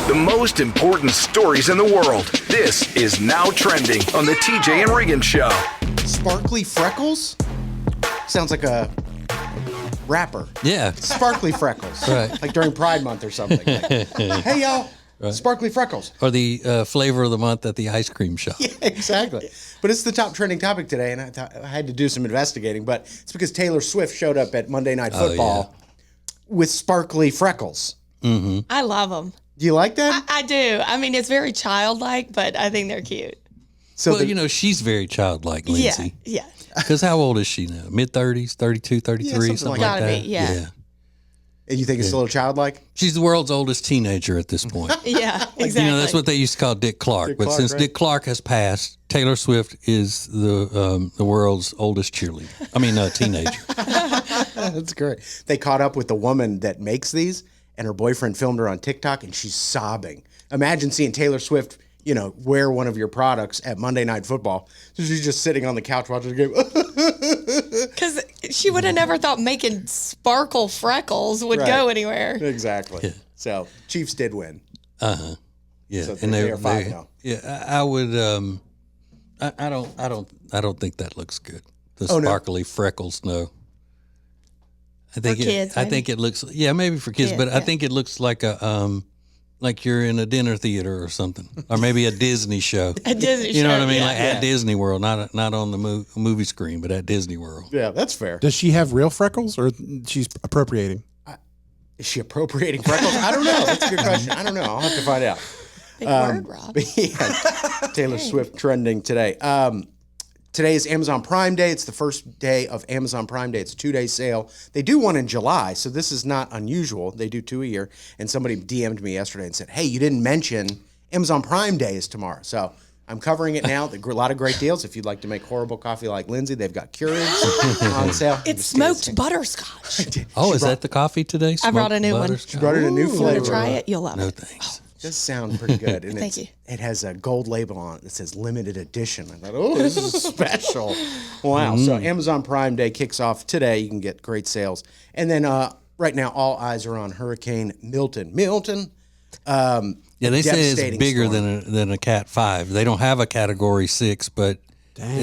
The most important stories in the world. This is Now Trending on the TJ and Riggins Show. Sparkly freckles? Sounds like a rapper. Yeah. Sparkly freckles. Right. Like during Pride Month or something. Like, hey, y'all. Right. Sparkly freckles. Or the flavor of the month at the ice cream shop. Yeah, exactly. But it's the top trending topic today, and I had to do some investigating. But it's because Taylor Swift showed up at Monday Night Football with sparkly freckles. Mm-hmm. I love them. Do you like that? I do. I mean, it's very childlike, but I think they're cute. So well, she's very childlike, Lindsay. Yeah. Because how old is she now? Mid-30s, 32, 33, something like that? Yeah. And you think it's a little childlike? She's the world's oldest teenager at this point. Yeah, exactly. That's what they used to call Dick Clark. But since Dick Clark has passed, Taylor Swift is the world's oldest cheerleader. I mean, teenager. That's great. They caught up with the woman that makes these, and her boyfriend filmed her on TikTok, and she's sobbing. Imagine seeing Taylor Swift, wear one of your products at Monday Night Football. So she's just sitting on the couch watching the game. Because she would have never thought making sparkle freckles would go anywhere. Exactly. Yeah. So Chiefs did win. Uh-huh. Yeah. So they're 5-0. Yeah, I would. I don't think that looks good. The sparkly freckles, no. I think kids, I think it looks. Yeah, maybe for kids, but I think it looks like a like you're in a dinner theater or something, or maybe a Disney show. A Disney show. You know what I mean? Like at Disney World, not on the movie screen, but at Disney World. Yeah, that's fair. Does she have real freckles, or she's appropriating? Is she appropriating freckles? I don't know. That's a good question. I don't know. I'll have to find out. Big word, Rob. Yeah, Taylor Swift trending today. Today is Amazon Prime Day. It's the first day of Amazon Prime Day. It's a 2-day sale. They do one in July, so this is not unusual. They do 2 a year. And somebody DM'd me yesterday and said, hey, you didn't mention Amazon Prime Day is tomorrow. So I'm covering it now. A lot of great deals. If you'd like to make horrible coffee like Lindsay, they've got Keurigs on sale. It's smoked butterscotch. Oh, is that the coffee today? I brought a new one. She brought in a new flavor. You want to try it? You'll love it. No thanks. Does sound pretty good. And Thank you. It has a gold label on it that says limited edition. I thought, this is special. Wow. So Amazon Prime Day kicks off today. You can get great sales. And then right now, all eyes are on Hurricane Milton. Yeah, they say it's bigger than a Cat 5. They don't have a Category 6, but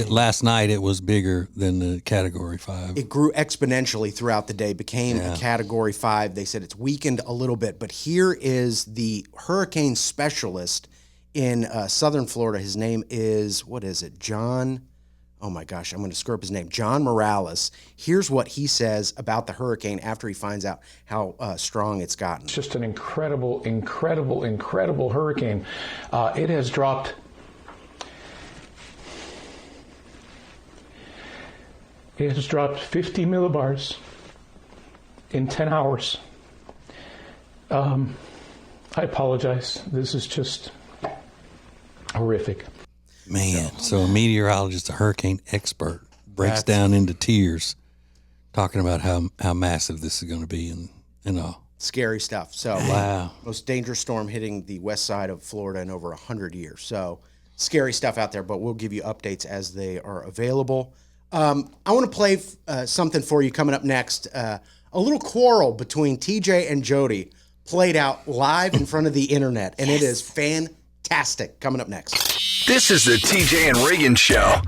last night it was bigger than the Category 5. It grew exponentially throughout the day, became a Category 5. They said it's weakened a little bit, but here is the hurricane specialist in southern Florida. His name is, John? Oh my gosh, I'm going to screw up his name. John Morales. Here's what he says about the hurricane after he finds out how strong it's gotten. It's just an incredible, incredible, incredible hurricane. It has dropped... It has dropped 50 millibars in 10 hours. I apologize. This is just horrific. Man, so a meteorologist, a hurricane expert, breaks down into tears talking about how massive this is going to be and all. Scary stuff. So, wow. Most dangerous storm hitting the west side of Florida in over 100 years. So, scary stuff out there, but we'll give you updates as they are available. I want to play something for you coming up next. A little quarrel between TJ and Jody played out live in front of the internet, and it is fantastic. Coming up next. This is the TJ and Riggins Show.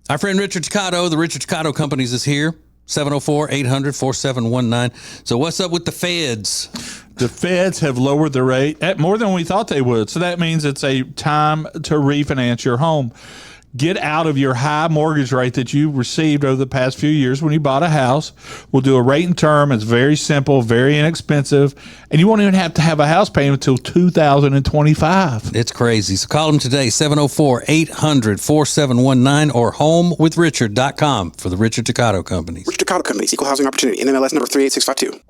Our friend Richard Cicotto, the Richard Cicotto Companies, is here. 704-800-4719. So what's up with the feds? The feds have lowered the rate at more than we thought they would. So that means it's a time to refinance your home. Get out of your high mortgage rate that you received over the past few years when you bought a house. We'll do a rate and term. It's very simple, very inexpensive, and you won't even have to have a house payment until 2025. It's crazy. So call them today, 704-800-4719 or homewithrichard.com for the Richard Cicotto Companies. Richard Cicotto Companies, Equal Housing Opportunity, NMLS number 38652.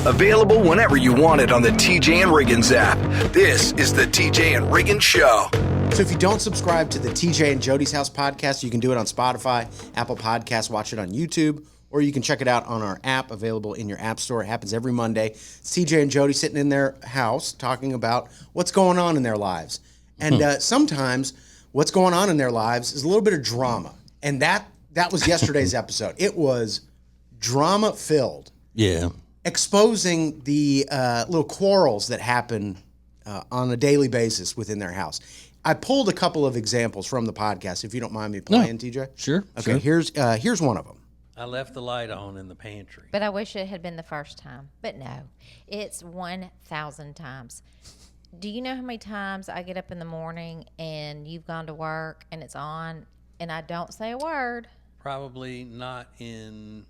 Available whenever you want it on the TJ and Riggins app. This is the TJ and Riggins Show. So if you don't subscribe to the TJ and Jody's House podcast, you can do it on Spotify, Apple Podcasts, watch it on YouTube, or you can check it out on our app available in your app store. It happens every Monday. It's TJ and Jody sitting in their house talking about what's going on in their lives. And sometimes what's going on in their lives is a little bit of drama. And that was yesterday's episode. It was drama-filled. Yeah. exposing the little quarrels that happen on a daily basis within their house. I pulled a couple of examples from the podcast, if you don't mind me playing, TJ. Sure. Okay, here's one of them. I left the light on in the pantry. But I wish it had been the first time. But no, it's 1,000 times. Do you know how many times I get up in the morning and you've gone to work and it's on and I don't say a word? Probably not in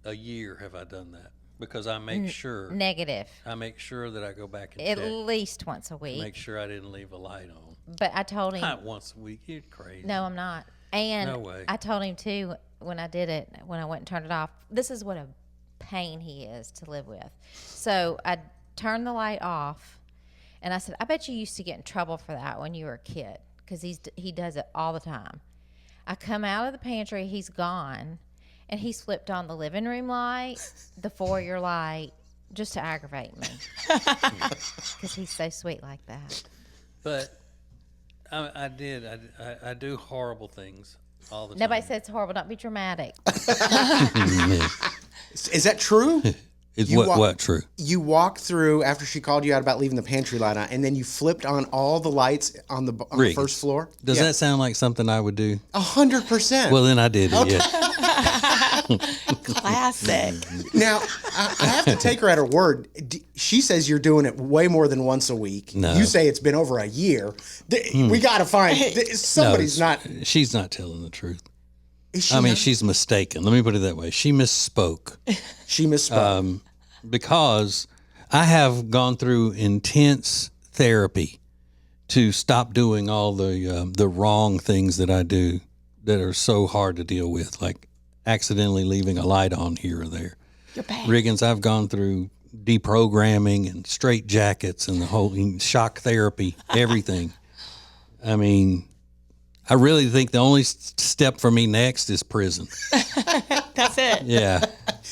a year have I done that. Because I make sure. Negative. I make sure that I go back and At check. least once a week. Make sure I didn't leave a light on. But I told him. Not once a week. You're crazy. No, I'm not. And no way. I told him too when I did it, when I went and turned it off, this is what a pain he is to live with. So I turned the light off and I said, I bet you used to get in trouble for that when you were a kid because he does it all the time. I come out of the pantry, he's gone. And he's flipped on the living room light, the foyer light, just to aggravate me. Because he's so sweet like that. But I do horrible things all the time. Nobody says it's horrible. Don't be dramatic. Is that true? Is what true? You walked through after she called you out about leaving the pantry light on, and then you flipped on all the lights on the first floor? Does that sound like something I would do? 100%. Well, then I did it, yeah. Classic. Now, I have to take her at her word. She says you're doing it way more than once a week. No. You say it's been over a year. We got to find somebody's not. She's not telling the truth. Is she not? She's mistaken. Let me put it that way. She misspoke. She misspoke. Because I have gone through intense therapy to stop doing all the wrong things that I do that are so hard to deal with, like accidentally leaving a light on here or there. You're bad. Riggins, I've gone through deprogramming and straight jackets and the whole shock therapy, everything. I mean, I really think the only step for me next is prison. That's it. Yeah.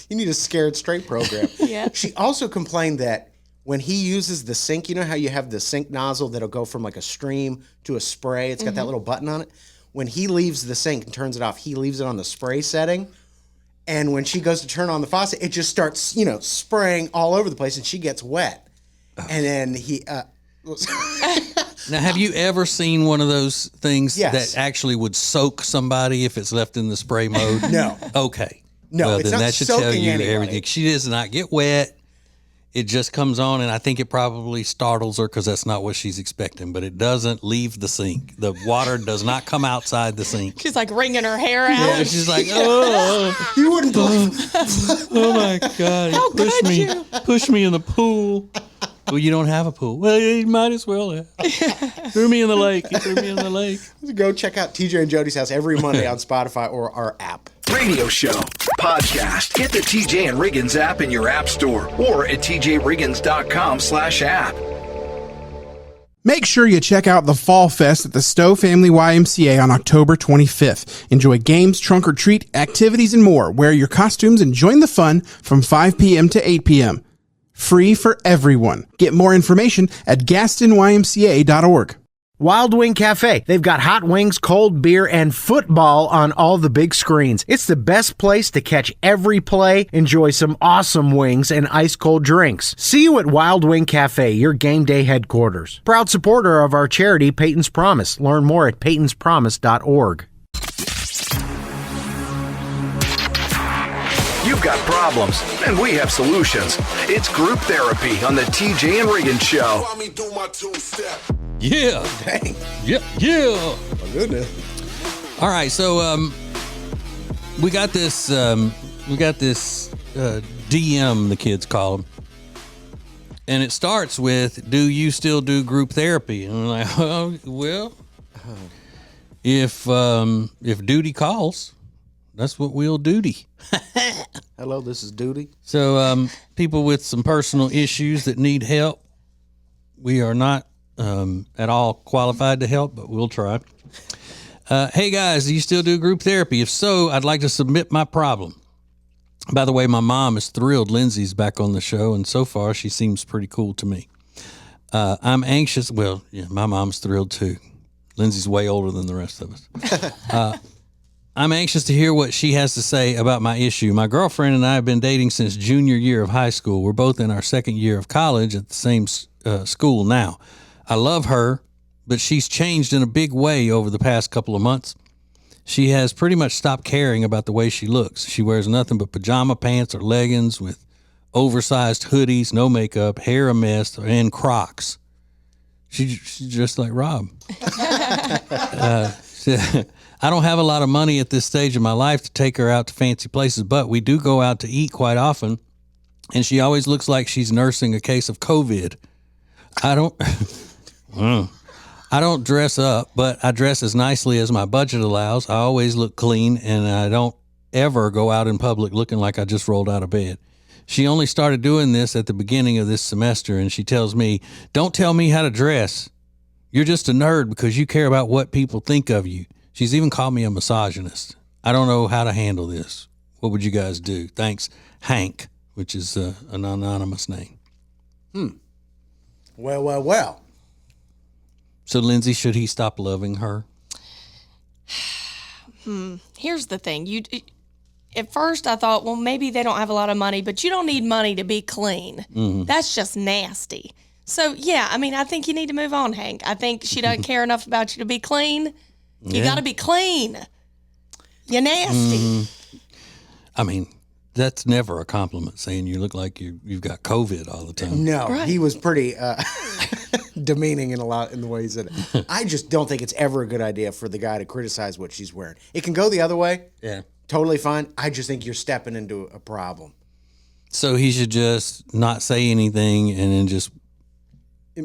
You need a scared straight program. Yeah. She also complained that when he uses the sink, you know how you have the sink nozzle that'll go from like a stream to a spray? It's got that little button on it. When he leaves the sink and turns it off, he leaves it on the spray setting. And when she goes to turn on the faucet, it just starts, spraying all over the place and she gets wet. And then he... Now, have you ever seen one of those things Yes. that actually would soak somebody if it's left in the spray mode? No. Okay. No, well, it's then not that should tell soaking you anybody. everything. She does not get wet. It just comes on, and I think it probably startles her because that's not what she's expecting. But it doesn't leave the sink. The water does not come outside the sink. She's like wringing her hair out. Yeah, she's like, oh, You wouldn't believe... oh my God, How could you? push me in the pool. Well, you don't have a pool. Well, you might as well have. Threw me in the lake. He threw me in the lake. Go check out TJ and Jody's House every Monday on Spotify or our app. Radio show, podcast. Get the TJ and Riggins app in your app store or at tjriggins.com/app. Make sure you check out the Fall Fest at the Stowe Family YMCA on October 25th. Enjoy games, trunk or treat, activities, and more. Wear your costumes and join the fun from 5 p.m. to 8 p.m. Free for everyone. Get more information at gastonymca.org. Wild Wing Cafe. They've got hot wings, cold beer, and football on all the big screens. It's the best place to catch every play, enjoy some awesome wings, and ice-cold drinks. See you at Wild Wing Cafe, your game day headquarters. Proud supporter of our charity, Peyton's Promise. Learn more at peytonspromise.org. You've got problems, and we have solutions. It's group therapy on the TJ and Riggins Show. Yeah. Dang. Yeah. Oh, goodness. All right, so we got this DM, the kids call them, and it starts with, "Do you still do group therapy?" And I'm like, "Oh, well, if duty calls, that's what we'll duty." Hello, this is Duty. So people with some personal issues that need help, we are not at all qualified to help, but we'll try. Hey guys, do you still do group therapy? If so, I'd like to submit my problem. By the way, my mom is thrilled Lindsay's back on the show, and so far she seems pretty cool to me. I'm anxious. Well, yeah, my mom's thrilled too. Lindsay's way older than the rest of us. I'm anxious to hear what she has to say about my issue. My girlfriend and I have been dating since junior year of high school. We're both in our second year of college at the same school now. I love her, but she's changed in a big way over the past couple of months. She has pretty much stopped caring about the way she looks. She wears nothing but pajama pants or leggings with oversized hoodies, no makeup, hair a mess, and Crocs. She's just like Rob. I don't have a lot of money at this stage of my life to take her out to fancy places, but we do go out to eat quite often, and she always looks like she's nursing a case of COVID. I don't dress up, but I dress as nicely as my budget allows. I always look clean, and I don't ever go out in public looking like I just rolled out of bed. She only started doing this at the beginning of this semester, and she tells me, "Don't tell me how to dress. You're just a nerd because you care about what people think of you." She's even called me a misogynist. I don't know how to handle this. What would you guys do? Thanks, Hank, which is an anonymous name. Well. So, Lindsay, should he stop loving her? Here's the thing. At first I thought, well, maybe they don't have a lot of money, but you don't need money to be clean. That's just nasty. So, yeah, I mean, I think you need to move on, Hank. I think she doesn't care enough about you to be clean. You got to be clean. You're nasty. I mean, that's never a compliment, saying you look like you've got COVID all the time. No, Right. he was pretty demeaning in the way he said it. I just don't think it's ever a good idea for the guy to criticize what she's wearing. It can go the other way. Yeah. Totally fine. I just think you're stepping into a problem. So he should just not say anything and then just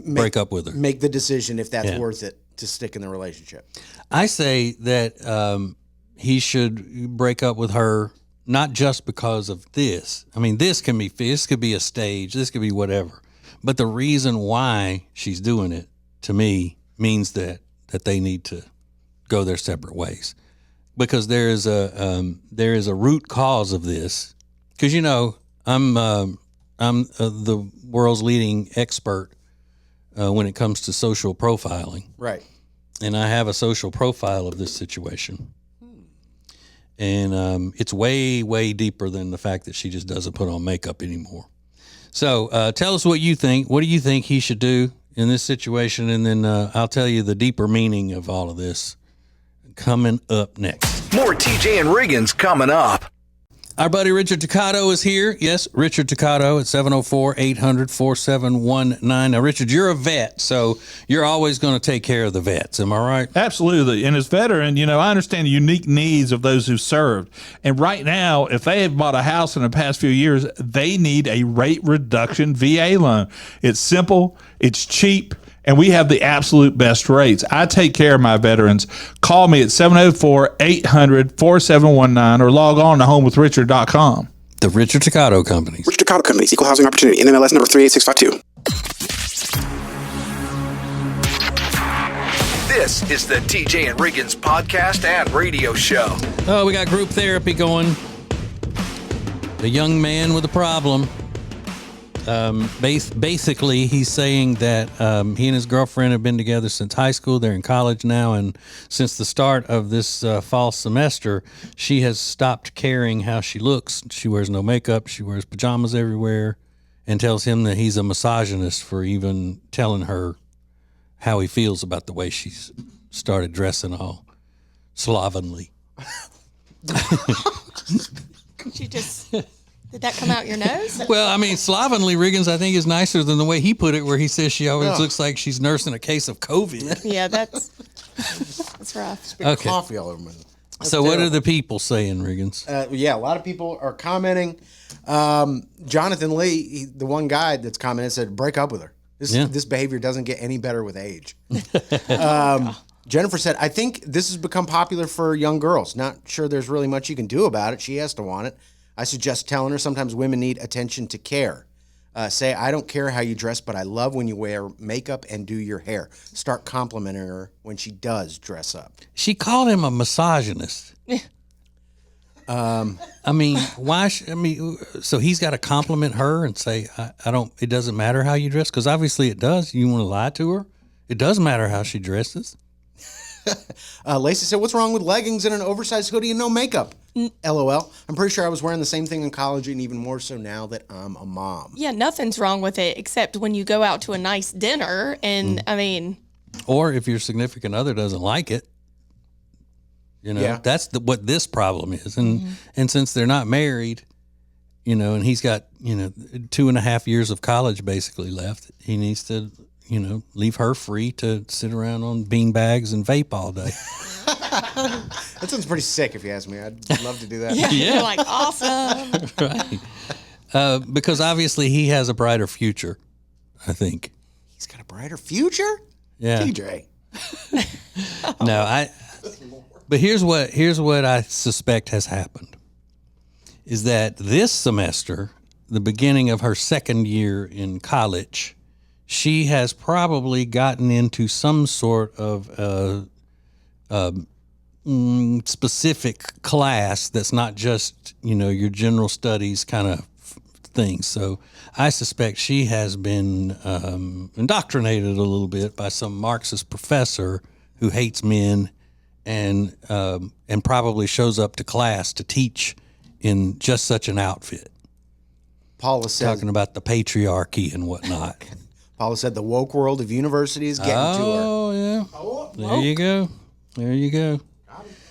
break up with her. Make the decision if that's Yeah. worth it to stick in the relationship. I say that he should break up with her, not just because of this. I mean, this could be a stage. This could be whatever. But the reason why she's doing it, to me, means that they need to go their separate ways. Because there is a root cause of this. Because, you know, I'm the world's leading expert when it comes to social profiling. Right. And I have a social profile of this situation. And it's way, way deeper than the fact that she just doesn't put on makeup anymore. So tell us what you think. What do you think he should do in this situation? And then I'll tell you the deeper meaning of all of this coming up next. More TJ and Riggins coming up. Our buddy Richard Toccato is here. Yes, Richard Toccato at 704-800-4719. Now, Richard, you're a vet, so you're always going to take care of the vets. Am I right? Absolutely. And as veteran, you know, I understand the unique needs of those who served. And right now, if they have bought a house in the past few years, they need a rate reduction VA loan. It's simple, it's cheap, and we have the absolute best rates. I take care of my veterans. Call me at 704-800-4719 or log on to homewithrichard.com. The Richard Toccato Company. Richard Toccato Companies, Equal Housing Opportunity, NMLS number 38652. This is the TJ and Riggins podcast and radio show. Oh, we got group therapy going. The young man with a problem. Basically, he's saying that he and his girlfriend have been together since high school. They're in college now, and since the start of this fall semester, she has stopped caring how she looks. She wears no makeup. She wears pajamas everywhere, and tells him that he's a misogynist for even telling her how he feels about the way she's started dressing all slovenly. She just... Did that come out your nose? Well, I mean, slovenly, Riggins, I think, is nicer than the way he put it, where he says she always looks like she's nursing a case of COVID. Yeah, that's rough. Okay. Coffee all over my. So what are the people saying, Riggins? Yeah, a lot of people are commenting. Jonathan Lee, the one guy that's commented, said, break up with her. This behavior doesn't get any better with age. Jennifer said, I think this has become popular for young girls. Not sure there's really much you can do about it. She has to want it. I suggest telling her sometimes women need attention to care. Say, I don't care how you dress, but I love when you wear makeup and do your hair. Start complimenting her when she does dress up. She called him a misogynist. I mean, why? So he's got to compliment her and say, I don't, it doesn't matter how you dress? Because obviously it does. You want to lie to her? It does matter how she dresses. Lacey said, what's wrong with leggings and an oversized hoodie and no makeup? LOL. I'm pretty sure I was wearing the same thing in college and even more so now that I'm a mom. Yeah, nothing's wrong with it except when you go out to a nice dinner and, I mean... Or if your significant other doesn't like it. You know, that's what this problem is. And since they're not married, you know, and he's got, 2.5 years of college basically left, he needs to, leave her free to sit around on bean bags and vape all day. That sounds pretty sick if you ask me. I'd love to do that. Yeah. You're like, awesome. Right. Because obviously he has a brighter future, I think. He's got a brighter future? Yeah. TJ. No, but here's what I suspect has happened is that this semester, the beginning of her second year in college, she has probably gotten into some sort of specific class that's not just, your general studies kind of thing. So I suspect she has been indoctrinated a little bit by some Marxist professor who hates men and probably shows up to class to teach in just such an outfit. Paula said, talking about the patriarchy and whatnot. Paula said the woke world of university is getting to her. Oh, yeah. There you go. There you go.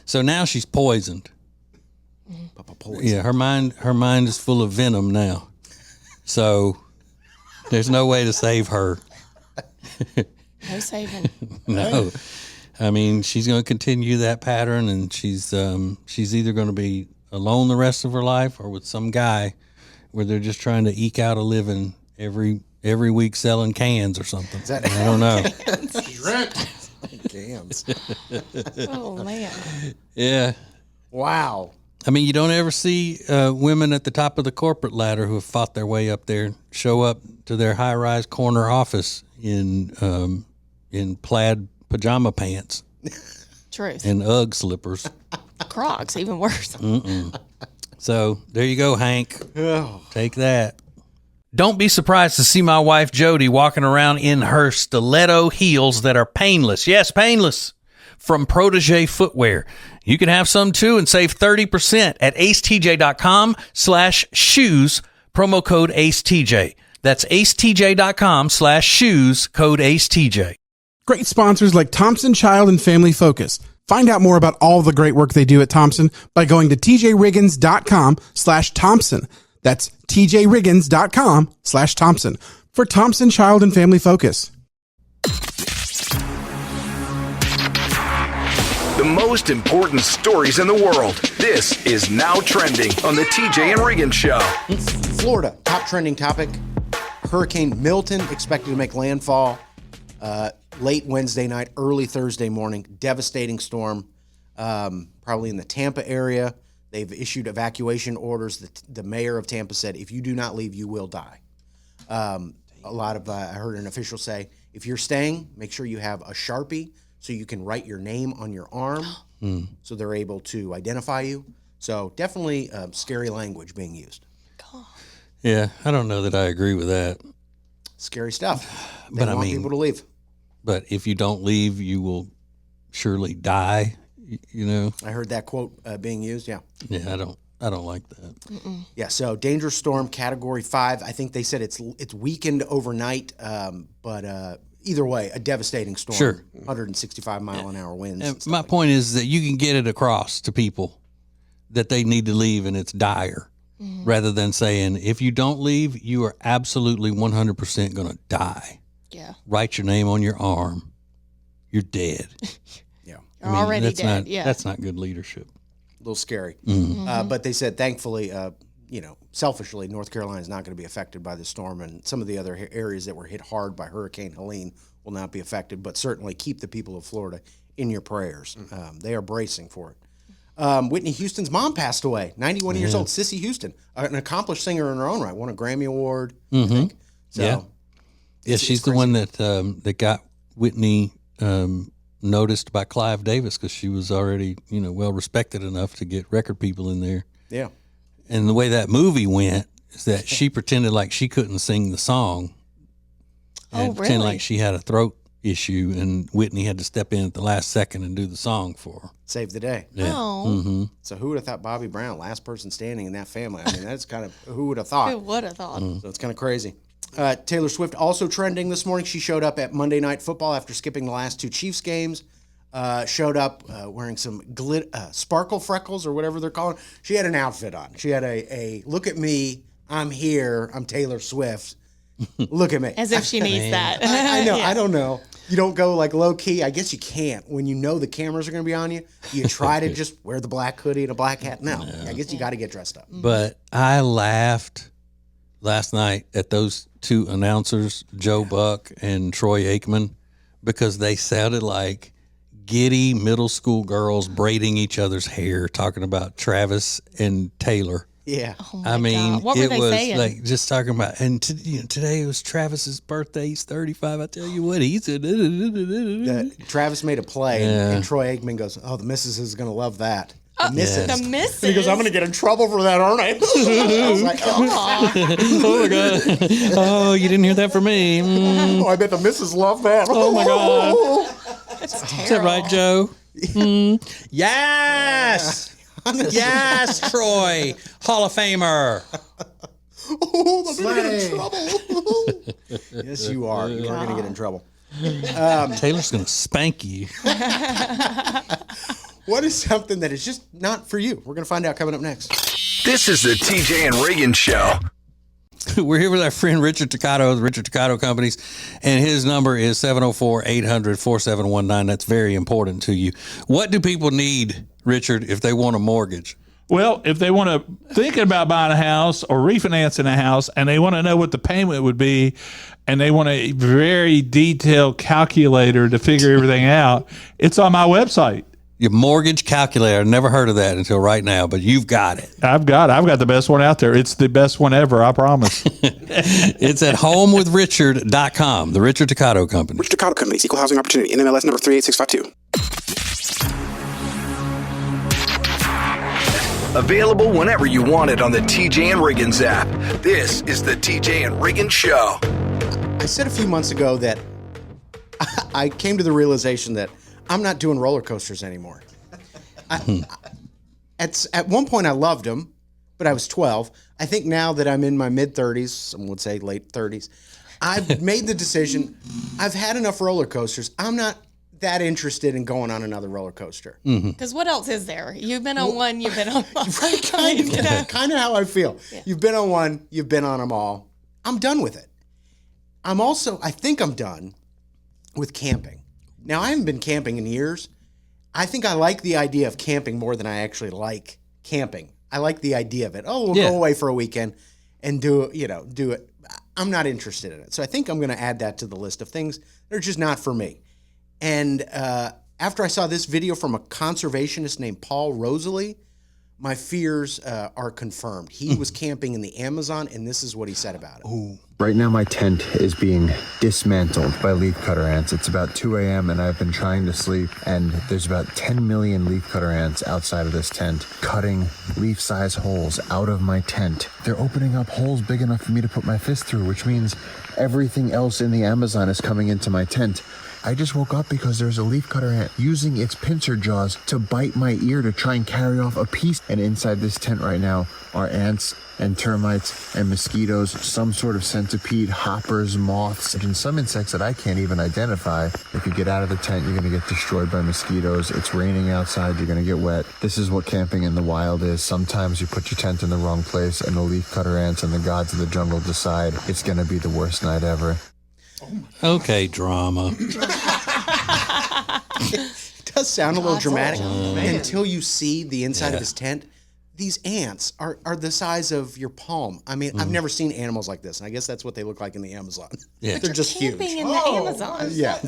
So now she's poisoned. Yeah, her mind is full of venom now. So there's no way to save her. No saving. No. I mean, she's going to continue that pattern, and she's either going to be alone the rest of her life or with some guy where they're just trying to eke out a living every week selling cans or something. I don't know. Cans. Oh, man. Yeah. Wow. I mean, you don't ever see women at the top of the corporate ladder who have fought their way up there show up to their high-rise corner office in plaid pajama pants. Truth. And Ugg slippers. Crocs, even worse. So there you go, Hank. Take that. Don't be surprised to see my wife Jody walking around in her stiletto heels that are painless. Yes, painless. From Protégé Footwear. You can have some too and save 30% at acetj.com/shoes, promo code AceTJ. That's acetj.com/shoes, code AceTJ. Great sponsors like Thompson Child and Family Focus. Find out more about all the great work they do at Thompson by going to tjriggins.com/Thompson. That's tjriggins.com/Thompson for Thompson Child and Family Focus. The most important stories in the world. This is Now Trending on the TJ and Riggins Show. Florida, top trending topic. Hurricane Milton expected to make landfall late Wednesday night, early Thursday morning. Devastating storm, probably in the Tampa area. They've issued evacuation orders. The mayor of Tampa said, if you do not leave, you will die. I heard an official say, if you're staying, make sure you have a Sharpie so you can write your name on your arm so they're able to identify you. So definitely scary language being used. Yeah, I don't know that I agree with that. Scary stuff. They But I want mean, people to leave. But if you don't leave, you will surely die. I heard that quote being used. Yeah. Yeah, I don't like that. Yeah. So dangerous storm, Category 5. I think they said it's weakened overnight, but either way, a devastating storm. Sure. 165 mile an hour winds. And my point is that you can get it across to people that they need to leave, and it's dire, rather than saying if you don't leave, you are absolutely 100% going to die. Yeah. Write your name on your arm. You're dead. Yeah. You're already dead. That's not good leadership. A little scary. But they said, thankfully, selfishly, North Carolina is not going to be affected by the storm, and some of the other areas that were hit hard by Hurricane Helene will not be affected, but certainly keep the people of Florida in your prayers. They are bracing for it. Whitney Houston's mom passed away, 91 years old, Sissy Houston, an accomplished singer in her own right, won a Grammy Award, I think. So, yeah, she's the one that got Whitney noticed by Clive Davis because she was already, well respected enough to get record people in there. Yeah. And the way that movie went is that she pretended like she couldn't sing the song. And Oh, pretended really? like she had a throat issue, and Whitney had to step in at the last second and do the song for her. Save the day. Yeah. Oh, So who would have thought Bobby Brown, last person standing in that family? I mean, that's kind of, who would have thought? who would have thought? So it's kind of crazy. Taylor Swift also trending this morning. She showed up at Monday Night Football after skipping the last two Chiefs games. Showed up wearing some sparkle freckles or whatever they're calling. She had an outfit on. She had a look at me, I'm here, I'm Taylor Swift. Look at me. As if she needs that. I know. Yeah. I don't know. You don't go like low key. I guess you can't when you know the cameras are going to be on you. You try to just wear the black hoodie and a black hat. No, I guess you got to get dressed up. But I laughed last night at those two announcers, Joe Buck and Troy Aikman, because they sounded like giddy middle school girls braiding each other's hair, talking about Travis and Taylor. Yeah. Oh my I mean, God. What were it they was saying? like just talking about, and today was Travis's birthday. He's 35. I tell you what, he's a. Travis made a play, and Troy Aikman goes, "Oh, the missus is going to love that." The missus. The missus. And he goes, "I'm going to get in trouble for that, aren't I?" I was like, "Oh, Oh my God! Oh, you didn't hear that from me. oh, I bet the missus loved that." Oh my God! That's Is that right, Joe? Yes. Honestly. Yes, Troy, Hall of Famer. Oh, I'm going to get in trouble. Yes, you are. You are going to get in trouble. Taylor's going to spank you. What is something that is just not for you? We're going to find out coming up next. This is the TJ and Riggins Show. We're here with our friend Richard Toccato of the Richard Toccato Companies, and his number is 704-800-4719. That's very important to you. What do people need, Richard, if they want a mortgage? Well, if they want to think about buying a house or refinancing a house and they want to know what the payment would be and they want a very detailed calculator to figure everything out, it's on my website. Your mortgage calculator. Never heard of that until right now, but you've got it. I've got the best one out there. It's the best one ever, I promise. It's at homewithrichard.com, the Richard Toccato Company. Richard Toccato Companies, Equal Housing Opportunity, NMLS number 38652. Available whenever you want it on the TJ and Riggins app. This is the TJ and Riggins Show. I said a few months ago that I came to the realization that I'm not doing roller coasters anymore. At one point, I loved them, but I was 12. I think now that I'm in my mid-30s, some would say late 30s, I've made the decision. I've had enough roller coasters. I'm not that interested in going on another roller coaster. Because what else is there? You've been on one, you've been on one. Right, kind of how I feel. Yeah. You've been on one, you've been on them all. I'm done with it. I think I'm done with camping. Now, I haven't been camping in years. I think I like the idea of camping more than I actually like camping. I like the idea of it. Oh, we'll go away for a weekend and do it. I'm not interested in it. So I think I'm going to add that to the list of things that are just not for me. And after I saw this video from a conservationist named Paul Rosalie, my fears are confirmed. He was camping in the Amazon, and this is what he said about it. Ooh. Right now, my tent is being dismantled by leafcutter ants. It's about 2 a.m. and I've been trying to sleep, and there's about 10 million leafcutter ants outside of this tent, cutting leaf-size holes out of my tent. They're opening up holes big enough for me to put my fist through, which means everything else in the Amazon is coming into my tent. I just woke up because there's a leafcutter ant using its pincer jaws to bite my ear to try and carry off a piece. And inside this tent right now are ants and termites and mosquitoes, some sort of centipede, hoppers, moths, and some insects that I can't even identify. If you get out of the tent, you're going to get destroyed by mosquitoes. It's raining outside. You're going to get wet. This is what camping in the wild is. Sometimes you put your tent in the wrong place and the leafcutter ants and the gods of the jungle decide it's going to be the worst night ever. Okay, drama. It does sound a little dramatic until you see the inside of his tent. These ants are the size of your palm. I mean, I've never seen animals like this, and I guess that's what they look like in the Amazon. Yeah. They're just huge. Camping in the Amazon. Yeah.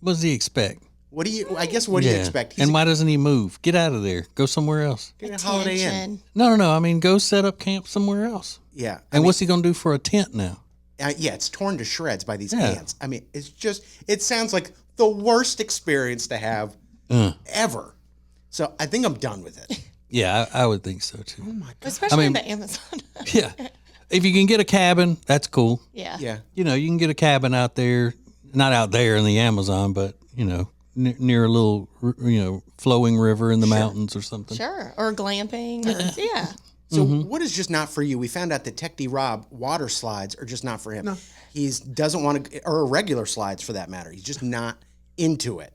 What does he expect? What do you expect? And why doesn't he move? Get out of there. Go somewhere else. Get a Holiday Inn. No. I mean, go set up camp somewhere else. Yeah. And what's he going to do for a tent now? It's torn to shreds by these ants. I mean, it sounds like the worst experience to have ever. So I think I'm done with it. Yeah, I would think so too. Oh my God. Especially in the Amazon. Yeah. If you can get a cabin, that's cool. Yeah. Yeah. You can get a cabin out there. not out there in the Amazon, but near a little flowing river in the mountains or something. Sure, or glamping. Yeah. So what is just not for you? We found out that Tech D Rob water slides are just not for him. No. He doesn't want to, or regular slides for that matter. He's just not into it.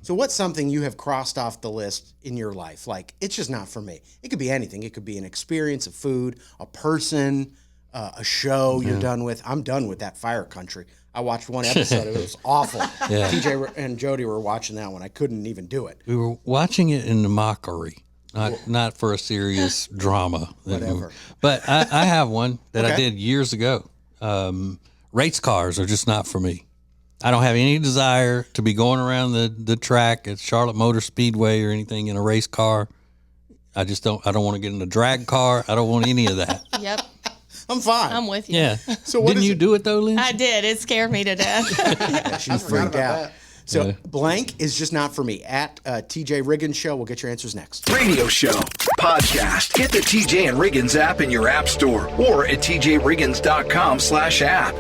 So what's something you have crossed off the list in your life? Like, it's just not for me. It could be anything. It could be an experience, a food, a person, a show you're done with. I'm done with that Fire Country. I watched one episode. It was awful. Yeah. TJ and Jody were watching that one. I couldn't even do it. We were watching it in the mockery. Not for a serious drama. Whatever. But I have one that I did years ago. Race cars are just not for me. I don't have any desire to be going around the track at Charlotte Motor Speedway or anything in a race car. I don't want to get in a drag car. I don't want any of that. Yep. I'm fine. I'm with you. Yeah. So Didn't you do it though, Lindsay? I did. It scared me to death. Yeah, she freaked out. So blank is just not for me. At TJ Riggins Show, we'll get your answers next. Radio show, podcast. Get the TJ and Riggins app in your app store or at tjriggins.com/app.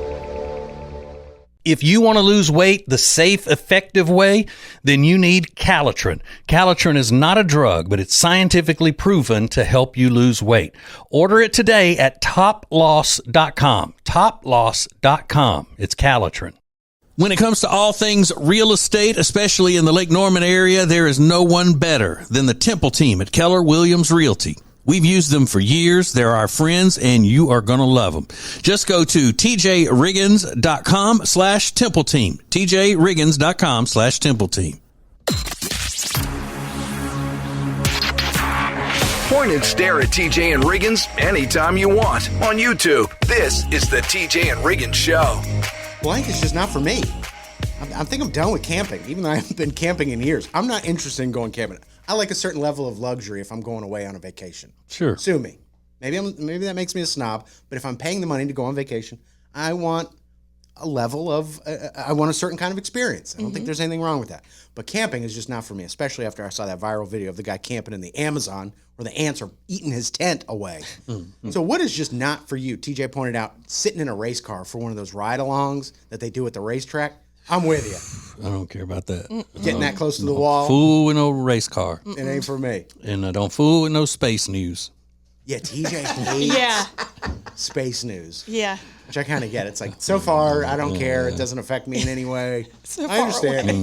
If you want to lose weight the safe, effective way, then you need Calotren. Calotren is not a drug, but it's scientifically proven to help you lose weight. Order it today at toploss.com. Toploss.com. It's Calotren. When it comes to all things real estate, especially in the Lake Norman area, there is no one better than the Temple team at Keller Williams Realty. We've used them for years. They're our friends, and you are going to love them. Just go to tjriggins.com/Temple team. tjriggins.com/Temple team. Point and stare at TJ and Riggins anytime you want on YouTube. This is the TJ and Riggins Show. Blank is just not for me. I think I'm done with camping, even though I haven't been camping in years. I'm not interested in going camping. I like a certain level of luxury if I'm going away on a vacation. Sure. Sue me. Maybe that makes me a snob, but if I'm paying the money to go on vacation, I want a level of, I want a certain kind of experience. I don't think there's anything wrong with that. But camping is just not for me, especially after I saw that viral video of the guy camping in the Amazon where the ants are eating his tent away. So what is just not for you? TJ pointed out sitting in a race car for one of those ride-alongs that they do at the racetrack. I'm with you. I don't care about that. Getting that close to the wall. Fool with no race car. It ain't for me. And I don't fool with no space news. Yeah, TJ hates space news. Yeah. Which I kind of get. It's like, so far, I don't care. It doesn't affect me in any way. I understand. I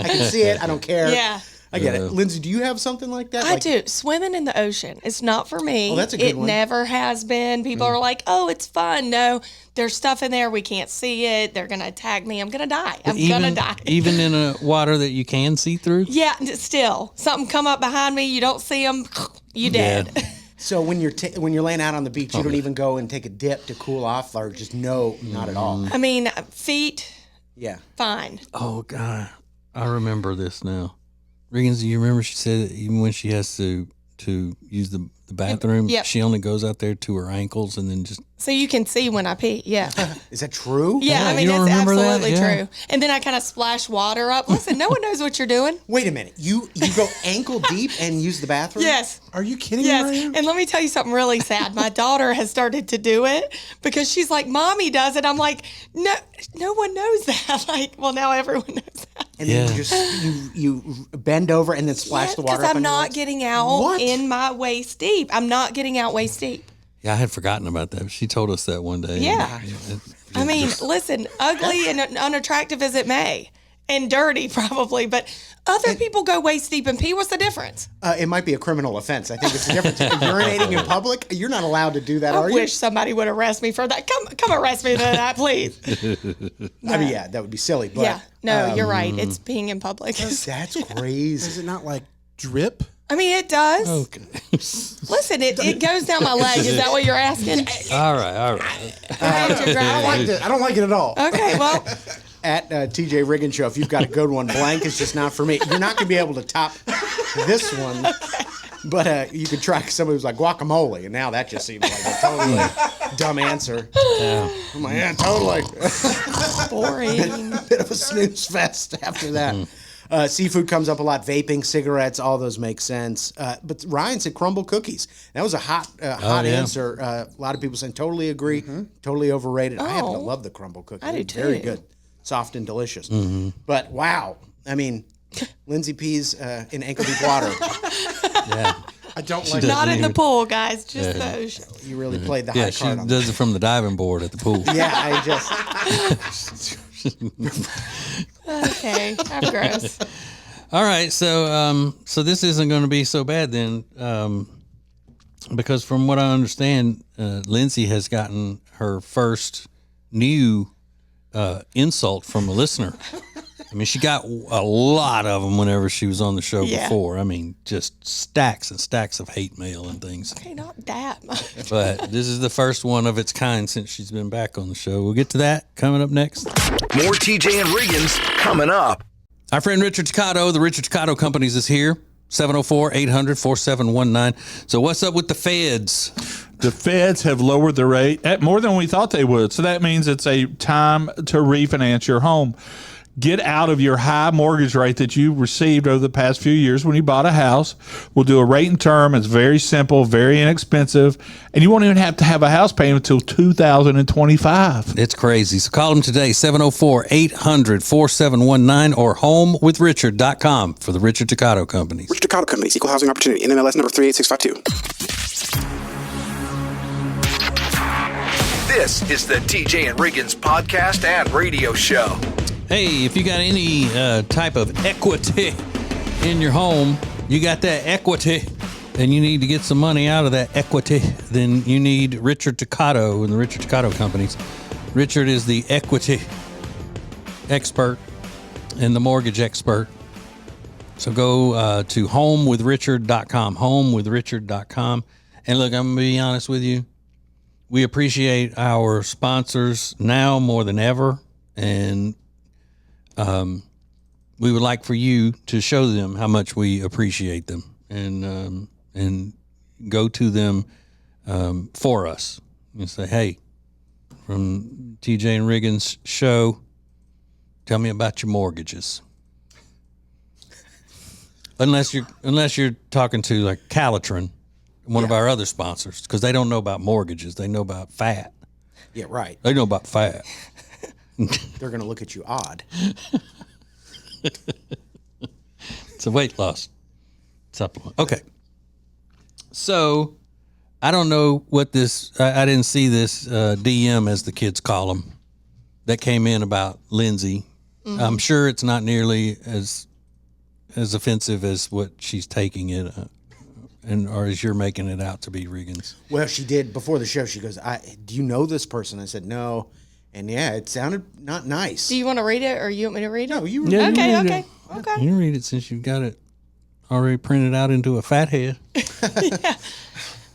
can see it. I don't care. Yeah. I get it. Lindsay, do you have something like that? I do. Swimming in the ocean. It's not for me. Oh, that's a good one. It never has been. People are like, oh, it's fun. No, there's stuff in there. We can't see it. They're going to attack me. I'm going to die. I'm going to die. Even in a water that you can see through? Yeah, still. Something come up behind me. You don't see them. You dead. Yeah. So when you're laying out on the beach, you don't even go and take a dip to cool off, or just not at all? I mean, feet, Yeah. fine. Oh, God. I remember this now. Riggins, do you remember she said that even when she has to use the bathroom, Yep. she only goes out there to her ankles and then just... So you can see when I pee. Yeah. Is that true? Yeah, I mean, you don't that's remember that? absolutely Yeah. true. And then I kind of splash water up. Listen, no one knows what you're doing. Wait a minute. You go ankle deep and use the bathroom? Yes. Are you kidding Yes. me right now? And let me tell you something really sad. My daughter has started to do it because she's like, Mommy does it. I'm like, no one knows that. Like, well, now everyone knows that. And then you just you bend over and then splash the water because up I'm on your not legs? getting out What? in my waist deep. I'm not getting out waist deep. Yeah, I had forgotten about that. She told us that one day. Yeah. I mean, listen, ugly and unattractive as it may, and dirty probably, but other people go waist deep and pee. What's the difference? It might be a criminal offense. I think it's the difference. Urinating in public, you're not allowed to do that, are I you? wish somebody would arrest me for that. Come arrest me for that, please. I mean, yeah, that would be silly. But, Yeah, no, you're right. It's peeing in public. That's crazy. Is it not like drip? I mean, it does. Okay. Listen, it goes down my leg. Is that what you're asking? All right. I don't like it at all. Okay, well, At TJ Riggins Show, if you've got a good one, blank is just not for me. You're not going to be able to top this one. But you could try somebody who's like guacamole, and now that just seems like a totally dumb answer. Yeah. I'm like, yeah, totally. boring. Bit of a snooze fest after that. Seafood comes up a lot. Vaping, cigarettes, all those make sense. But Ryan said crumble cookies. That was a hot answer. A lot of people saying totally agree. Totally overrated. I happen to love the crumble cookie. I do They're very too. good. soft and delicious. But wow, I mean, Lindsay P's in ankle deep water. Yeah. I don't like Not in the pool, guys. Just those. You really played the high She card on does it from the diving board at the pool. that. Yeah, I just. Okay, I'm gross. All right, so this isn't going to be so bad then, because from what I understand, Lindsay has gotten her first new insult from a listener. I mean, she got a lot of them whenever she was on the show before. I mean, just stacks and stacks of hate mail and things. Okay, not that much. But this is the first one of its kind since she's been back on the show. We'll get to that coming up next. More TJ and Riggins coming up. Our friend Richard Toccato, the Richard Toccato Companies, is here. 704-800-4719. So what's up with the feds? The feds have lowered the rate at more than we thought they would. So that means it's a time to refinance your home. Get out of your high mortgage rate that you received over the past few years when you bought a house. We'll do a rate and term. It's very simple, very inexpensive, and you won't even have to have a house payment until 2025. It's crazy. So call them today, 704-800-4719 or homewithrichard.com for the Richard Toccato Companies. Richard Toccato Companies, Equal Housing Opportunity, NMLS number 38652. This is the TJ and Riggins podcast and radio show. Hey, if you got any type of equity in your home, you got that equity, and you need to get some money out of that equity, then you need Richard Toccato and the Richard Toccato Companies. Richard is the equity expert and the mortgage expert. So go to homewithrichard.com, homewithrichard.com. And look, I'm going to be honest with you. We appreciate our sponsors now more than ever, and we would like for you to show them how much we appreciate them, and go to them for us and say, hey, from TJ and Riggins Show, tell me about your mortgages. Unless you're talking to like Calotren, one of our other sponsors, because they don't know about mortgages. They know about fat. Yeah, right. They know about fat. They're going to look at you odd. It's a weight loss supplement. Okay. So I don't know what this, I didn't see this DM, as the kids call them, that came in about Lindsay. Mm-hmm. I'm sure it's not nearly as offensive as what she's taking it, or as you're making it out to be, Riggins. Well, she did before the show. She goes, do you know this person? I said, no. And yeah, it sounded not nice. Do you want to read it, or you want me to read it? No, you Yeah, read it. Okay. You can read it since you've got it already printed out into a fat head. Yeah.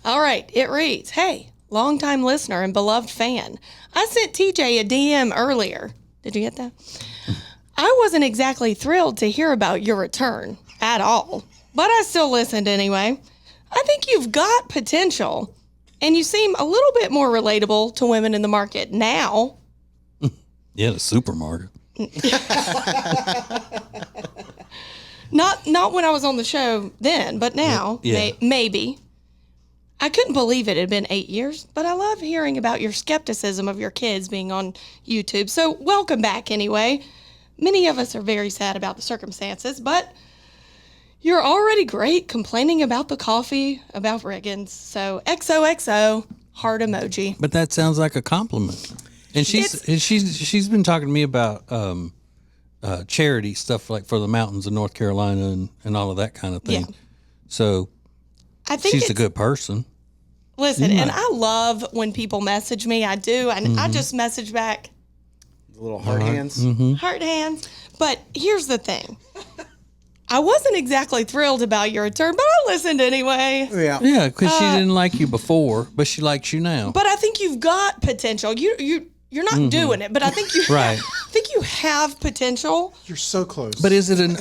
All right. It reads, hey, longtime listener and beloved fan. I sent TJ a DM earlier. Did you get that? I wasn't exactly thrilled to hear about your return at all, but I still listened anyway. I think you've got potential, and you seem a little bit more relatable to women in the market now. Yeah, the supermarket. Not when I was on the show then, but now, maybe. I couldn't believe it had been 8 years, but I love hearing about your skepticism of your kids being on YouTube. So welcome back anyway. Many of us are very sad about the circumstances, but you're already great complaining about the coffee, about Riggins. So XOXO, heart emoji. But that sounds like a compliment. And she's been talking to me about charity stuff, like for the mountains of North Carolina and all of that kind of thing. Yeah. So I think she's a good person. Listen, and I love when people message me. I do. And I just message back. The little heart hands. Mm-hmm. Heart hands. But here's the thing. I wasn't exactly thrilled about your return, but I listened anyway. Yeah. Yeah, because she didn't like you before, but she likes you now. But I think you've got potential. You're not doing it, but I think you Right. I think you have potential. You're so close. But is it an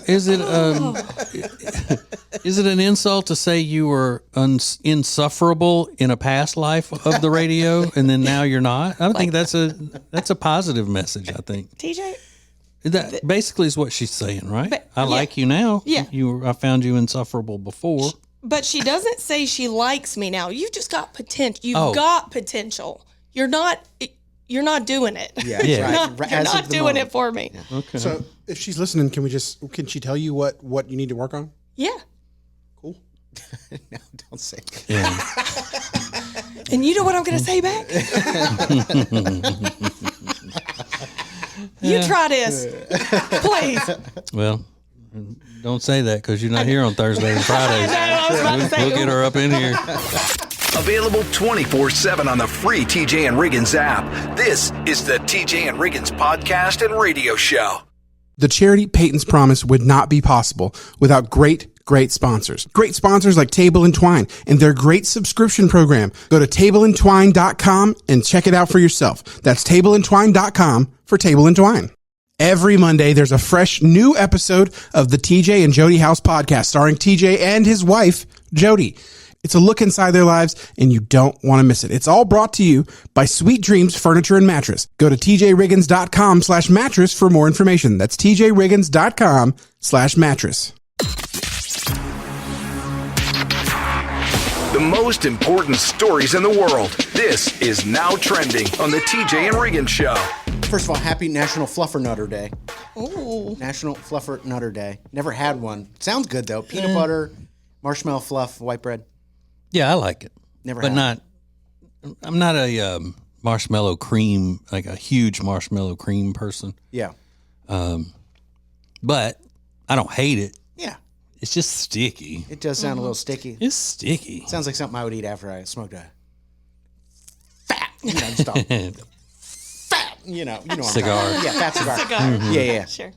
insult to say you were insufferable in a past life of the radio, and then now you're not? I think that's a positive message. I think TJ, that basically is what she's saying, right? But, I like you now. Yeah. I found you insufferable before. but she doesn't say she likes me now. You've just got potential. You've got potential. You're not you're not doing it. Yeah, Yeah. You're not doing it for me. Yeah. Okay. So if she's listening, can she tell you what you need to work on? Cool. No, don't say that. Yeah. And you know what I'm going to say back? You try this, please. Well, don't say that because you're not here on Thursday and Fridays. I was about to say, We'll get her up in here. Available 24/7 on the free TJ and Riggins app. This is the TJ and Riggins podcast and radio show. The charity Peyton's Promise would not be possible without great sponsors. Great sponsors like Table and Twine and their great subscription program. Go to tableandtwine.com and check it out for yourself. That's tableandtwine.com for Table and Twine. Every Monday, there's a fresh new episode of the TJ and Jody House podcast starring TJ and his wife, Jody. It's a look inside their lives, and you don't want to miss it. It's all brought to you by Sweet Dreams Furniture and Mattress. Go to tjriggins.com/mattress for more information. That's tjriggins.com/mattress. The most important stories in the world. This is Now Trending on the TJ and Riggins Show. First of all, happy National Fluffernutter Day. Ooh. National Fluffernutter Day. Never had one. Sounds good, though. Peanut butter, marshmallow fluff, white bread. Yeah, I like it. Never but had not. I'm not a marshmallow cream, like a huge marshmallow cream person. Yeah. But I don't hate it. Yeah. It's just sticky. It does sound a little sticky. It's sticky. Sounds like something I would eat after I smoked a fat, just a fat, you know what I'm Cigar. talking about. Yeah, fat cigar. Cigar. Yeah. Sure.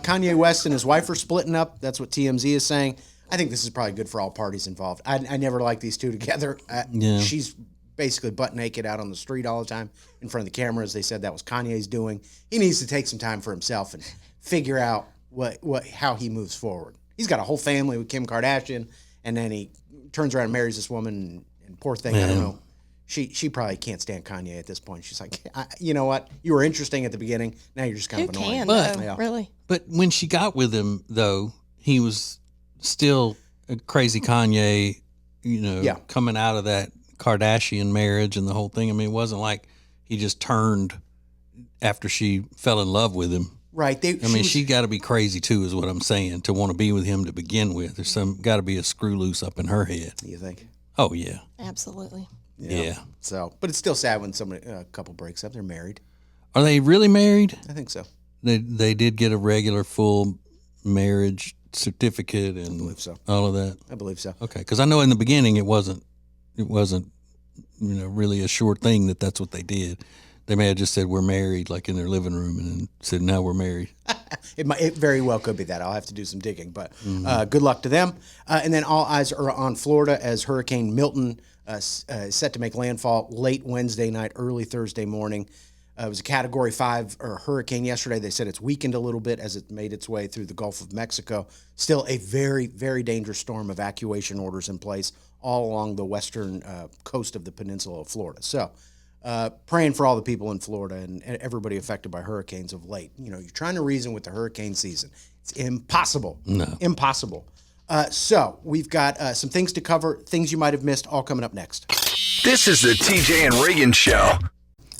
Kanye West and his wife are splitting up. That's what TMZ is saying. I think this is probably good for all parties involved. I never liked these two together. Yeah. She's basically butt naked out on the street all the time in front of the cameras. They said that was Kanye's doing. He needs to take some time for himself and figure out how he moves forward. He's got a whole family with Kim Kardashian, and then he turns around and marries this woman, and poor thing, I don't know. She probably can't stand Kanye at this point. She's like, you know what? You were interesting at the beginning. Now you're just kind of annoying. But, really? But when she got with him, though, he was still a crazy Kanye, coming out of that Kardashian marriage and the whole thing. I mean, it wasn't like he just turned after she fell in love with him. Right. She got to be crazy too, is what I'm saying, to want to be with him to begin with. There's got to be a screw loose up in her head. You think? Oh yeah. Absolutely. Yeah. So, but it's still sad when a couple breaks up. They're married. Are they really married? I think so. They did get a regular full marriage certificate and I believe so. All of that. I believe so. Okay, because I know in the beginning it wasn't really a sure thing that's what they did. They may have just said we're married, like in their living room, and then said now we're married. It very well could be that. I'll have to do some digging, but good luck to them. And then all eyes are on Florida as Hurricane Milton is set to make landfall late Wednesday night, early Thursday morning. It was a Category 5 hurricane yesterday. They said it's weakened a little bit as it made its way through the Gulf of Mexico. Still a very, very dangerous storm. Evacuation orders in place all along the western coast of the peninsula of Florida. So praying for all the people in Florida and everybody affected by hurricanes of late. You're trying to reason with the hurricane season. It's impossible. No. Impossible. So we've got some things to cover, things you might have missed, all coming up next. This is the TJ and Riggins Show.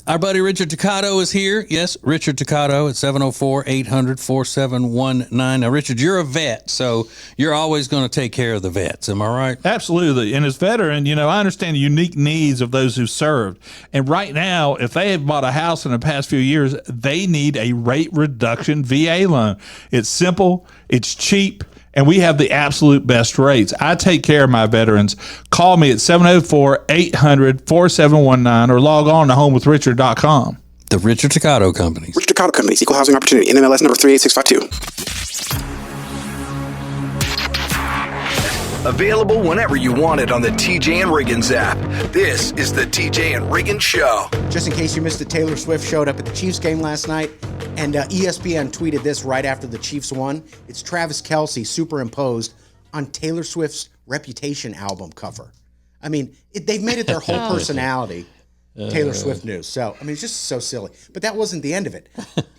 Our buddy Richard Toccato is here. Yes, Richard Toccato at 704-800-4719. Now, Richard, you're a vet, so you're always going to take care of the vets. Am I right? Absolutely. And as veteran, I understand the unique needs of those who served. And right now, if they have bought a house in the past few years, they need a rate reduction VA loan. It's simple, it's cheap, and we have the absolute best rates. I take care of my veterans. Call me at 704-800-4719 or log on to homewithrichard.com. The Richard Toccato Company. Richard Toccato Company, Equal Housing Opportunity, NMLS number 38652. Available whenever you want it on the TJ and Riggins app. This is the TJ and Riggins Show. Just in case you missed it, Taylor Swift showed up at the Chiefs game last night, and ESPN tweeted this right after the Chiefs won. It's Travis Kelce superimposed on Taylor Swift's Reputation album cover. I mean, they've made it their whole personality, Taylor Swift news. So, it's just so silly. But that wasn't the end of it.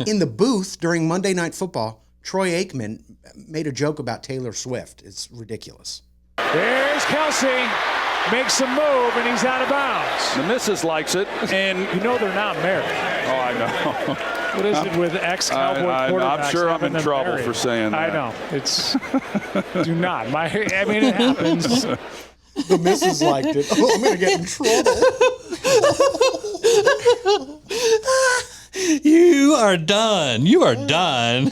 In the booth during Monday Night Football, Troy Aikman made a joke about Taylor Swift. It's ridiculous. There's Kelce. makes a move, and he's out of bounds. The missus likes it, and you know they're not married. Oh, I know. What is it with ex-Cowboy quarterbacks? I'm sure I'm in trouble married? for saying that. I know. It's do not. I mean, it happens. The missus liked it. Oh, I'm gonna get in trouble. You are done. You are done.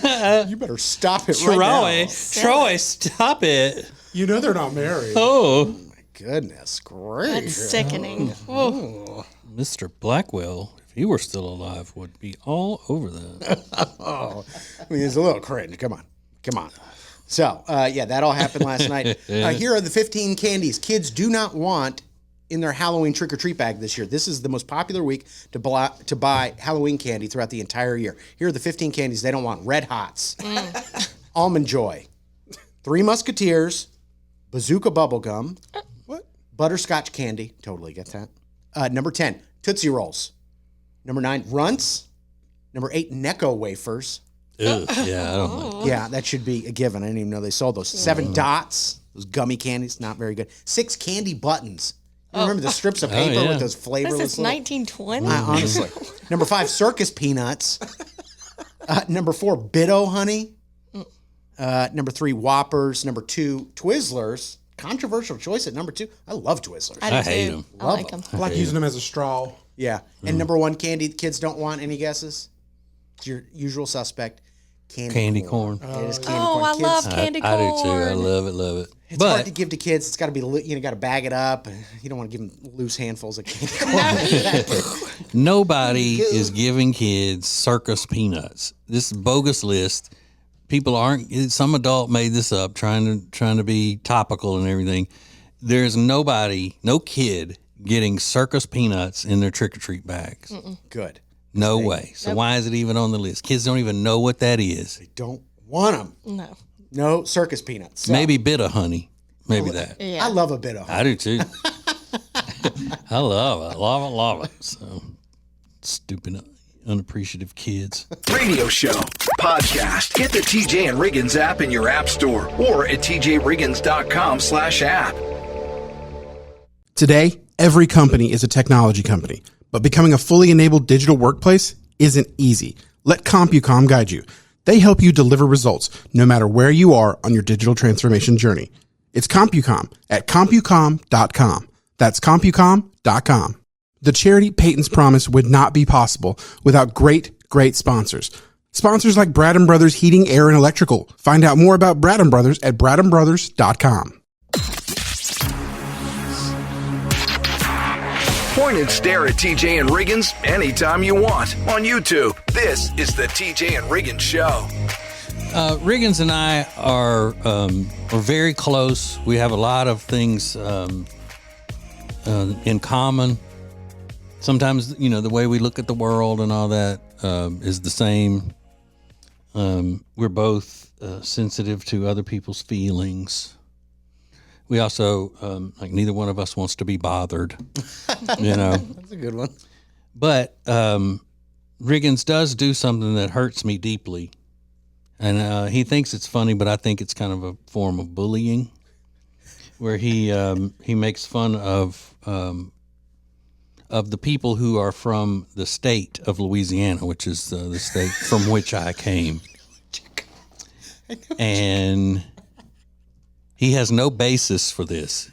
You better stop it Troy, right now. Troy, stop it. You know they're not married. Oh. My goodness gracious. That's sickening. Oh. Mr. Blackwell, if he were still alive, would be all over that. Oh, I mean, it's a little cringe. Come on. So, yeah, that all happened last night. Here are the 15 candies kids do not want in their Halloween trick-or-treat bag this year. This is the most popular week to buy Halloween candy throughout the entire year. Here are the 15 candies they don't want. Red Hots, Almond Joy, Three Musketeers, Bazooka Bubblegum, Butterscotch Candy, totally get that. Number 10, Tootsie Rolls. Number 9, Runts. Number 8, Necco Wafers. Ugh, yeah, I don't like. Yeah, that should be a given. I didn't even know they sold those. 7 Dots, those gummy candies, not very good. 6 Candy Buttons. You remember the strips of paper with those flavorless This is little... 1920. Honestly. Number 5, Circus Peanuts. Number 4, Biddo Honey. Number 3, Whoppers. Number 2, Twizzlers. Controversial choice at number 2. I love Twizzlers. I hate them. I like them. I like using them as a straw. Yeah. And number 1 candy kids don't want. Any guesses? It's your usual suspect. Candy corn. It is candy corn. I Kids, love candy corn. I do too. I love it. It's hard to give to kids. It's got to be, got to bag it up. You don't want to give them loose handfuls of candy corn. Nobody is giving kids circus peanuts. This bogus list. People aren't. Some adult made this up, trying to be topical and everything. There's no kid getting circus peanuts in their trick or treat bags. Good. No way. So why is it even on the list? Kids don't even know what that is. They don't want them. No. No circus peanuts. So. Maybe bit of honey. Maybe that. Yeah. I love a bit of honey. I do too. I love it. So stupid, unappreciative kids. Radio show, podcast. Get the TJ and Riggins app in your app store or at tjriggins.com/app. Today, every company is a technology company, but becoming a fully enabled digital workplace isn't easy. Let CompuCom guide you. They help you deliver results no matter where you are on your digital transformation journey. It's CompuCom at CompuCom.com. That's CompuCom.com. The charity Peyton's Promise would not be possible without great sponsors. Sponsors like Brad & Brothers Heating, Air, and Electrical. Find out more about Brad & Brothers at bradandbrothers.com. Point and stare at TJ and Riggins anytime you want on YouTube. This is the TJ and Riggins Show. Riggins and I are very close. We have a lot of things in common. Sometimes, the way we look at the world and all that is the same. We're both sensitive to other people's feelings. We also, neither one of us wants to be bothered, That's a good one. But Riggins does do something that hurts me deeply. And he thinks it's funny, but I think it's kind of a form of bullying, where he makes fun of the people who are from the state of Louisiana, which is the state from which I came. And he has no basis for this.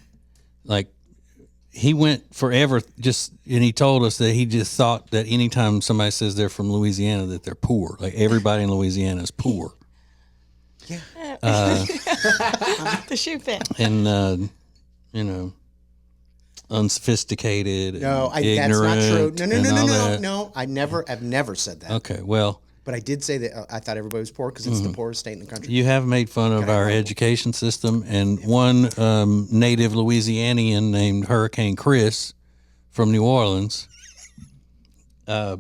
He went forever and he told us that he just thought that anytime somebody says they're from Louisiana, that they're poor. Like everybody in Louisiana is poor. Yeah. The shoe fit. And, unsophisticated. No, ignorant. that's not true. No. I've never said that. Okay, well. But I did say that I thought everybody was poor because it's the poorest state in the country. You have made fun of our education system, and one native Louisianian named Hurricane Chris from New Orleans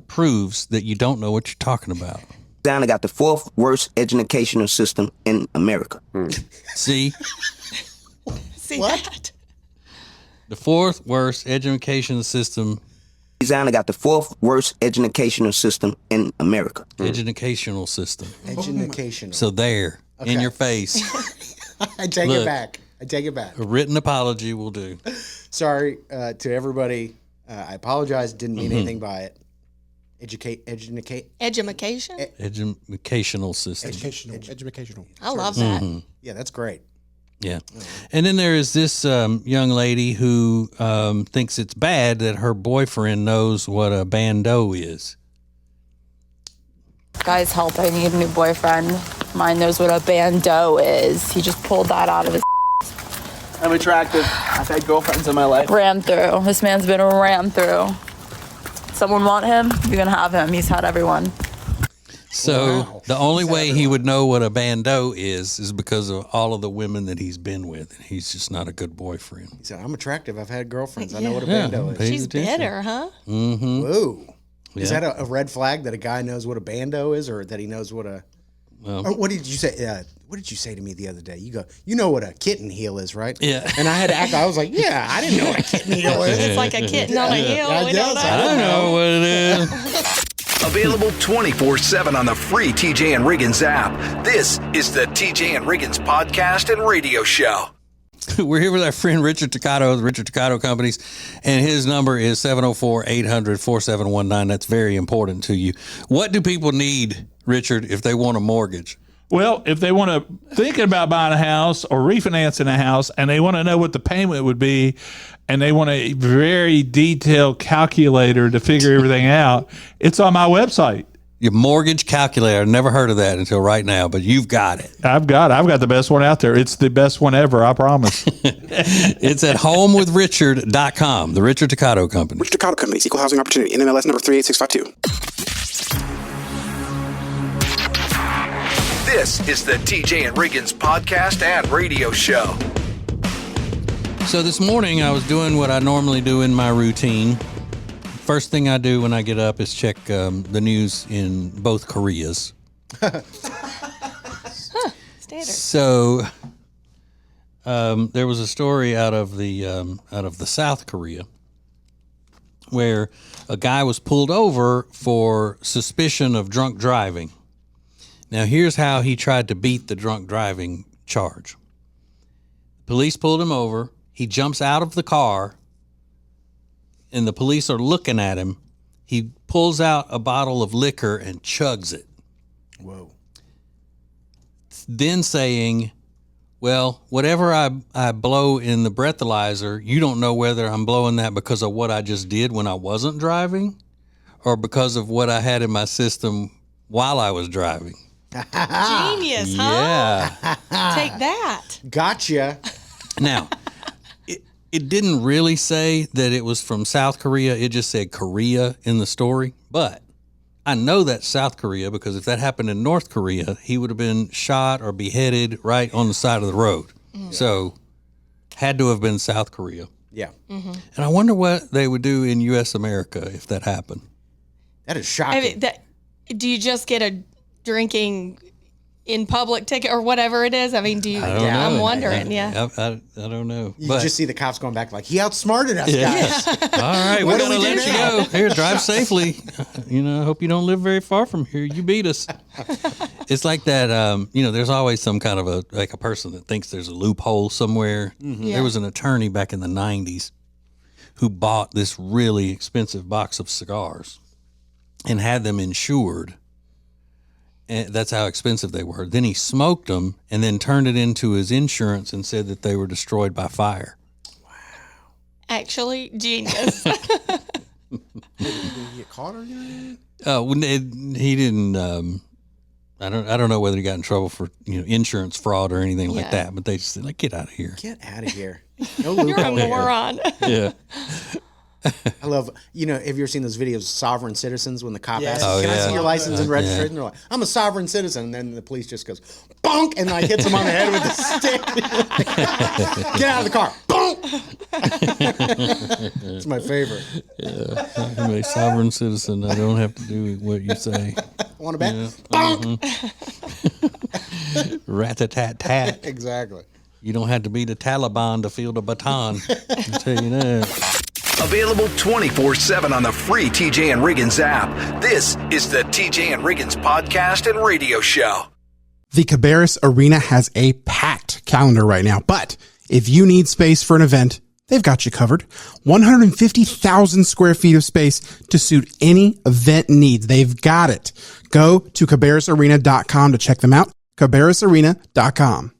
proves that you don't know what you're talking about. Louisiana got the 4th worst educational system in America. See? See that? The 4th worst education system. Louisiana got the 4th worst educational system in America. Educational system. Educational. So there, in your face. I take it back. A written apology will do. Sorry to everybody. I apologize. Didn't mean anything by it. Educational system. Educational. I love that. Yeah, that's great. Yeah. And then there is this young lady who thinks it's bad that her boyfriend knows what a bandeau is. Guys, help. I need a new boyfriend. Mine knows what a bandeau is. He just pulled that out of his I'm attractive. I've had girlfriends in my life. Ran through. This man's been ran through. Someone want him? You're going to have him. He's had everyone. So the only way he would know what a bandeau is because of all of the women that he's been with. And he's just not a good boyfriend. He said, I'm attractive. I've had girlfriends. I know what a bandeau is. She's bitter, huh? Mm-hmm. Whoa. Yeah. Is that a red flag that a guy knows what a bandeau is, or that he knows what a... Or what did you say? What did you say to me the other day? You go, you know what a kitten heel is, right? Yeah. And I had to act. I was like, yeah, I didn't know what a kitten heel is. It's like a kitten on a hill. I don't know what it is. Available 24/7 on the free TJ and Riggins app. This is the TJ and Riggins podcast and radio show. We're here with our friend Richard Toccato of the Richard Toccato Companies, and his number is 704-800-4719. That's very important to you. What do people need, Richard, if they want a mortgage? Well, if they want to thinking about buying a house or refinancing a house, and they want to know what the payment would be, and they want a very detailed calculator to figure everything out, it's on my website. Your mortgage calculator. Never heard of that until right now, but you've got it. I've got the best one out there. It's the best one ever, I promise. It's at homewithrichard.com, the Richard Toccato Company. Richard Toccato Companies, Equal Housing Opportunity, NMLS number 38652. This is the TJ and Riggins podcast and radio show. So this morning I was doing what I normally do in my routine. First thing I do when I get up is check the news in both Koreas. Standard. So there was a story out of the South Korea where a guy was pulled over for suspicion of drunk driving. Now here's how he tried to beat the drunk driving charge. Police pulled him over. He jumps out of the car, and the police are looking at him. He pulls out a bottle of liquor and chugs it. Whoa. Then saying, well, whatever I blow in the breathalyzer, you don't know whether I'm blowing that because of what I just did when I wasn't driving or because of what I had in my system while I was driving. Genius, huh? Yeah. Take that. Gotcha. Now, it didn't really say that it was from South Korea. It just said Korea in the story. But I know that's South Korea because if that happened in North Korea, he would have been shot or beheaded right on the side of the road. Mm. So had to have been South Korea. Yeah. Mm-hmm. And I wonder what they would do in U.S. America if that happened. That is shocking. I mean, do you just get a drinking in public ticket or whatever it is? I mean, do you? I'm wondering. I don't know. You just see the cops going back like, he outsmarted us, guys. All right, we gotta let you go. Here, drive safely. I hope you don't live very far from here. You beat us. It's like that. There's always some kind of a person that thinks there's a loophole somewhere. Mm-hmm. Yeah. There was an attorney back in the 90s who bought this really expensive box of cigars and had them insured. And that's how expensive they were. Then he smoked them and then turned it into his insurance and said that they were destroyed by fire. Wow. Actually, genius. Did he get caught or anything? He didn't. I don't know whether he got in trouble for insurance fraud or anything like that. But they just said, get out of here. Get out of here. No loophole. You're a moron. Yeah. I love, have you ever seen those videos of sovereign citizens when the cop asks, can I see your license and registration? And they're like, I'm a sovereign citizen. And then the police just goes, bonk, and hits him on the head with a stick. Get out of the car. Bonk. It's my favorite. Yeah. I'm a sovereign citizen. I don't have to do what you say. Want to bet? Yeah. Bonk. Rat-a-tat-tat. Exactly. You don't have to be the Taliban to field a baton. I'll tell you that. Available 24/7 on the free TJ and Riggins app. This is the TJ and Riggins podcast and radio show. The Cabarrus Arena has a packed calendar right now, but if you need space for an event, they've got you covered. 150,000 square feet of space to suit any event needs. They've got it. Go to cabarrusarena.com to check them out. cabarrusarena.com.